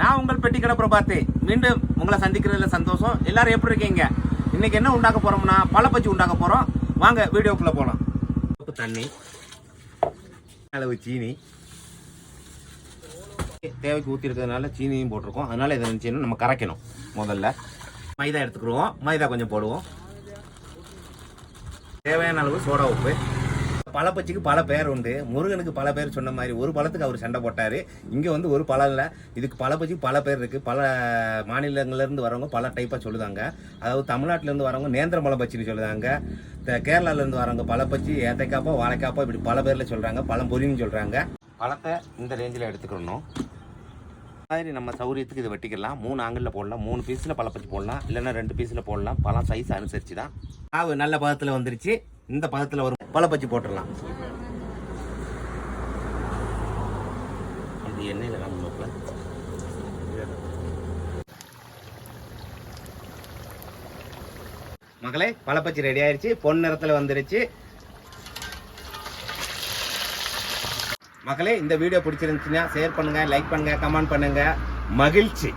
நான் உங்கள் பெட்டி கடை பிரபாத்து மீண்டும் உங்களை சந்திக்கிறதுல சந்தோஷம். எல்லாரும் எப்படி இருக்கீங்க? இன்னைக்கு என்ன உண்டாக்க போறோம்னா பழப்பச்சி உண்டாக்க போறோம். வாங்க வீடியோக்குள்ள போலாம். தண்ணி, அளவு சீனி, தேவைக்கு ஊற்றி இருக்கிறதுனால சீனியும் போட்டிருக்கோம். அதனால இதை செய்யணும், நம்ம கரைக்கணும். முதல்ல மைதா எடுத்துக்கிடுவோம். மைதா கொஞ்சம் போடுவோம். தேவையான அளவு சோடா உப்பு. பழப்பச்சிக்கு பல பேர் உண்டு. முருகனுக்கு பல பேர் சொன்ன மாதிரி ஒரு பழத்துக்கு அவர் சண்டை போட்டாரு. இங்க வந்து ஒரு பழம் இல்லை, இதுக்கு பழப்பச்சிக்கு பல பேர் இருக்கு. பல மாநிலங்கள்ல இருந்து வரவங்க பல டைப்பா சொல்லுதாங்க. அதாவது தமிழ்நாட்டில இருந்து வரவங்க நேந்திர பழப்பச்சின்னு சொல்லுதாங்க. கேரளால இருந்து வரவங்க பழப்பச்சி, ஏத்தைக்காப்பா, வாழைக்காப்பா, இப்படி பல பேர்ல சொல்றாங்க. பழம் பொரின்னு சொல்றாங்க. பழத்தை இந்த ரேஞ்சில் எடுத்துக்கணும். மாதிரி நம்ம சௌரியத்துக்கு இதை வெட்டிக்கலாம். 3 ஆங்கிளில் போடலாம். 3 பீஸில் பழப்பச்சி போடலாம், இல்லைன்னா 2 பீஸில் போடலாம். பழம் சைஸ் அனுசரிச்சு தான். மாவு நல்ல பதத்தில் வந்துருச்சு. இந்த பதத்தில் வரும் பழப்பச்சி போட்டுடலாம். இது எண்ணெயில் காமிப்பல மகளே, பழப்பச்சி ரெடி ஆயிடுச்சு. பொன் நிறத்தில் வந்துருச்சு. மகளே, இந்த வீடியோ பிடிச்சிருந்துச்சுன்னா ஷேர் பண்ணுங்க, லைக் பண்ணுங்க, கமெண்ட் பண்ணுங்க. மகிழ்ச்சி.